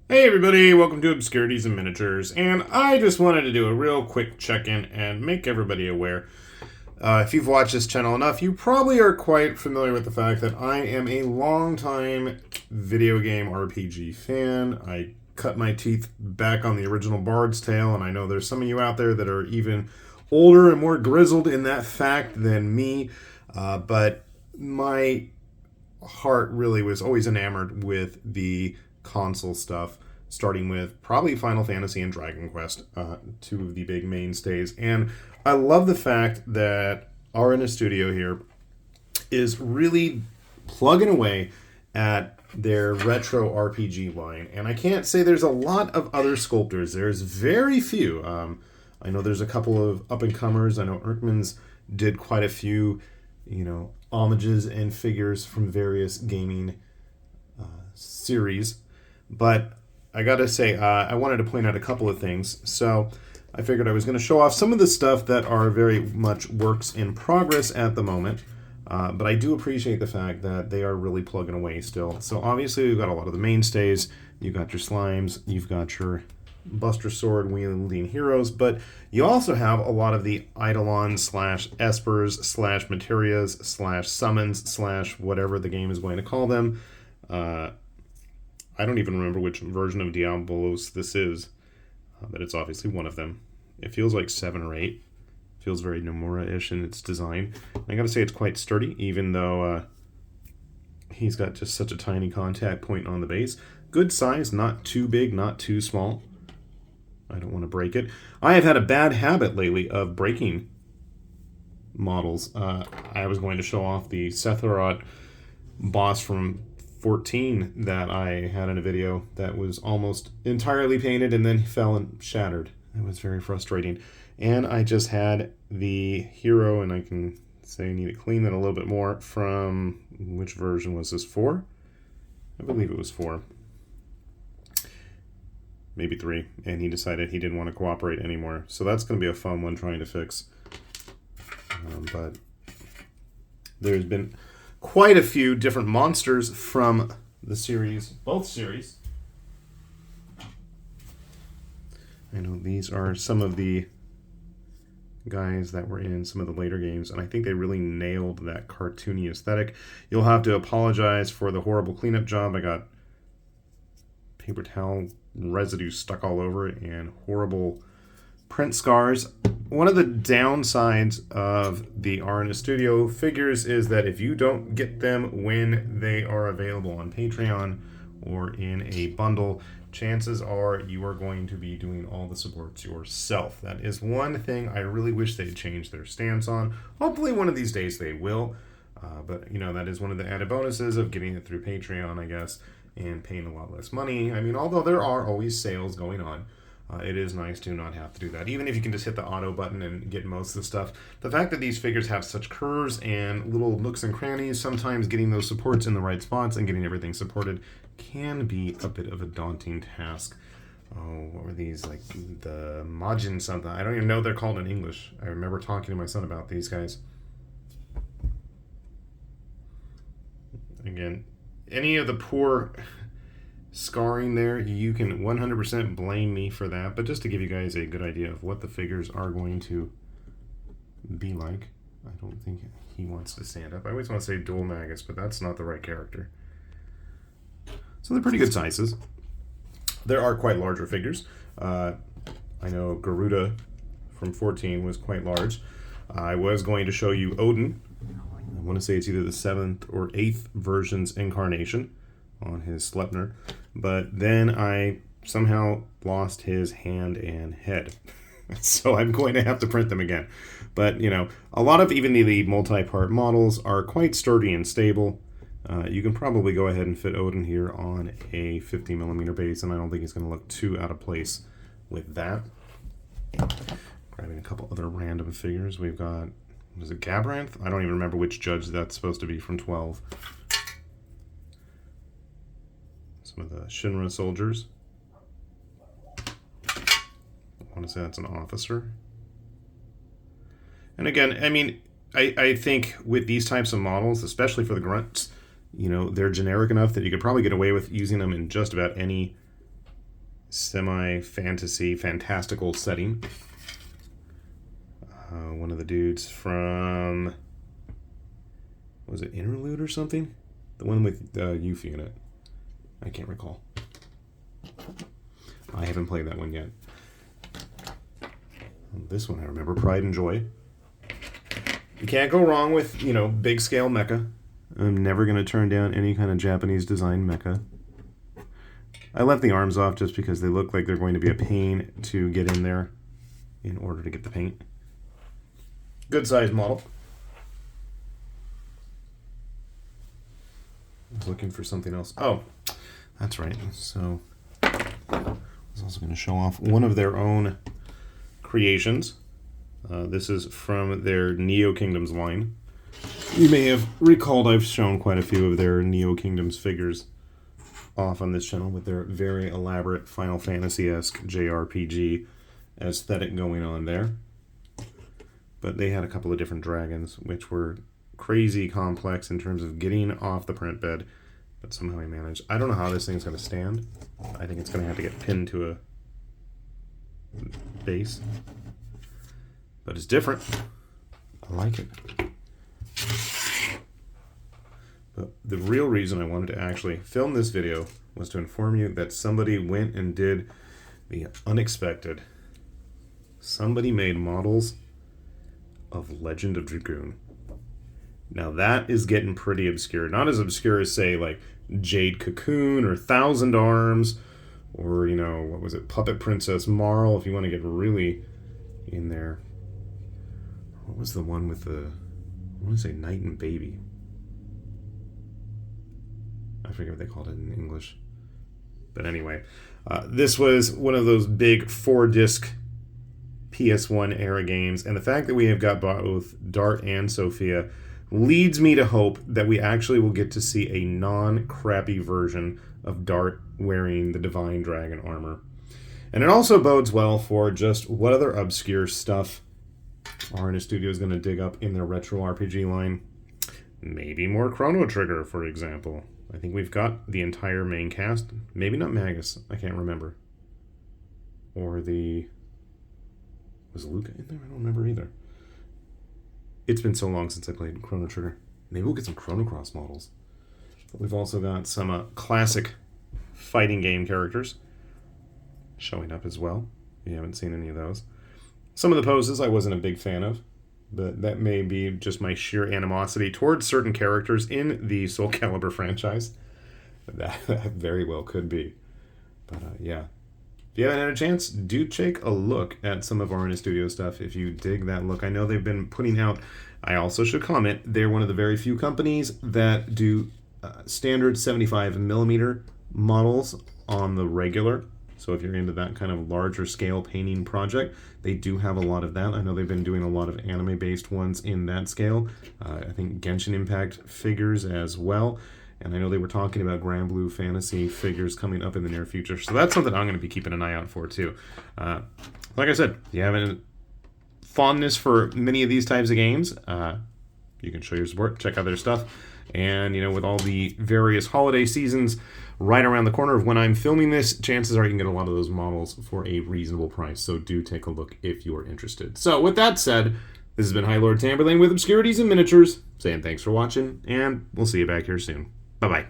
Hey everybody, welcome to Obscurities and Miniatures, and I just wanted to do a real quick check-in and make everybody aware. If you've watched this channel enough, you probably are quite familiar with the fact that I am a longtime video game RPG fan. I cut my teeth back on the original Bard's Tale, and I know there's some of you out there that are even older and more grizzled in that fact than me, but my heart really was always enamored with the console stuff, starting with probably Final Fantasy and Dragon Quest, two of the big mainstays. And I love the fact that RN Estudio here is really plugging away at their retro RPG line. And I can't say there's a lot of other sculptors. There's very few. I know there's a couple of up-and-comers. I know Erkman's did quite a few, homages and figures from various gaming series. But I gotta say, I wanted to point out a couple of things. So I figured I was going to show off some of the stuff that are very much works in progress at the moment. But I do appreciate the fact that they are really plugging away still. So obviously we've got a lot of the mainstays. You've got your slimes. You've got your Buster Sword wielding heroes. But you also have a lot of the Eidolons slash Espers slash Materias slash Summons slash whatever the game is going to call them. I don't even remember which version of Diabolos this is, but it's obviously one of them. It feels like 7 or 8. It feels very Nomura-ish in its design. I gotta say it's quite sturdy, even though he's got just such a tiny contact point on the base. Good size, not too big, not too small. I don't want to break it. I have had a bad habit lately of breaking models. I was going to show off the Setharot boss from 14 that I had in a video that was almost entirely painted and then fell and shattered. It was very frustrating. And I just had the hero, and I can say I need to clean that a little bit more, from which version was this? 4? I believe it was 4. Maybe 3. And he decided he didn't want to cooperate anymore. So that's going to be a fun one trying to fix. But there's been quite a few different monsters from the series, both series. I know these are some of the guys that were in some of the later games, and I think they really nailed that cartoony aesthetic. You'll have to apologize for the horrible cleanup job. I got paper towel residue stuck all over it and horrible print scars. One of the downsides of the RN Estudio figures is that if you don't get them when they are available on Patreon or in a bundle, chances are you are going to be doing all the supports yourself. That is one thing I really wish they'd change their stance on. Hopefully one of these days they will. But, that is one of the added bonuses of getting it through Patreon, I guess, and paying a lot less money. I mean, although there are always sales going on, it is nice to not have to do that. Even if you can just hit the auto button and get most of the stuff. The fact that these figures have such curves and little nooks and crannies, sometimes getting those supports in the right spots and getting everything supported can be a bit of a daunting task. Oh, what were these? Like the Majin something. I don't even know what they're called in English. I remember talking to my son about these guys. Again, any of the poor scarring there, you can 100% blame me for that. But just to give you guys a good idea of what the figures are going to be like. I don't think he wants to stand up. I always want to say Dual Magus, but that's not the right character. So they're pretty good sizes. There are quite larger figures. I know Garuda from 14 was quite large. I was going to show you Odin. I want to say it's either the 7th or 8th version's incarnation on his Sleipnir. But then I somehow lost his hand and head. So I'm going to have to print them again. But, a lot of even the multi-part models are quite sturdy and stable. You can probably go ahead and fit Odin here on a 50mm base, and I don't think he's going to look too out of place with that. Grabbing a couple other random figures. We've got, was it Gabranth? I don't even remember which judge that's supposed to be from 12. Some of the Shinra soldiers. I want to say that's an officer. And again, I mean, I think with these types of models, especially for the grunts, they're generic enough that you could probably get away with using them in just about any semi-fantasy, fantastical setting. One of the dudes from, was it Interlude or something? The one with Yuffie in it. I can't recall. I haven't played that one yet. This one I remember, Pride and Joy. You can't go wrong with, you know, big scale mecha. I'm never going to turn down any kind of Japanese design mecha. I left the arms off just because they look like they're going to be a pain to get in there in order to get the paint. Good size model. I was looking for something else. Oh, that's right. So I was also going to show off one of their own creations. This is from their Neo Kingdoms line. You may have recalled I've shown quite a few of their Neo Kingdoms figures off on this channel with their very elaborate Final Fantasy-esque JRPG aesthetic going on there. But they had a couple of different dragons, which were crazy complex in terms of getting off the print bed, but somehow I managed. I don't know how this thing's going to stand. I think it's going to have to get pinned to a base. But it's different. I like it. But the real reason I wanted to actually film this video was to inform you that somebody went and did the unexpected. Somebody made models of Legend of Dragoon. Now that is getting pretty obscure. Not as obscure as, say, like Jade Cocoon or Thousand Arms or, you know, what was it, Puppet Princess Marl, if you want to get really in there. What was the one with the, I want to say Knight and Baby. I forget what they called it in English. But anyway, this was one of those big 4-disc PS1 era games, and the fact that we have got both Dart and Sophia leads me to hope that we actually will get to see a non-crappy version of Dart wearing the Divine Dragon armor. And it also bodes well for just what other obscure stuff RN Estudio is going to dig up in their retro RPG line. Maybe more Chrono Trigger, for example. I think we've got the entire main cast. Maybe not Magus. I can't remember. Or the... Was Luca in there? I don't remember either. It's been so long since I played Chrono Trigger. Maybe we'll get some Chrono Cross models. But we've also got some classic fighting game characters showing up as well. If you haven't seen any of those. Some of the poses I wasn't a big fan of, but that may be just my sheer animosity towards certain characters in the Soul Calibur franchise. That very well could be. But yeah. If you haven't had a chance, do take a look at some of RN Estudio stuff if you dig that look. I know they've been putting out, I also should comment, they're one of the very few companies that do standard 75mm models on the regular. So if you're into that kind of larger scale painting project, they do have a lot of that. I know they've been doing a lot of anime-based ones in that scale. I think Genshin Impact figures as well. And I know they were talking about Grand Blue Fantasy figures coming up in the near future. So that's something I'm going to be keeping an eye out for, too. Like I said, if you have a fondness for many of these types of games, you can show your support, check out their stuff. And, you know, with all the various holiday seasons right around the corner of when I'm filming this, chances are you can get a lot of those models for a reasonable price. So do take a look if you are interested. So with that said, this has been High Lord Tamberlane with Obscurities and Miniatures, saying thanks for watching, and we'll see you back here soon. Bye-bye.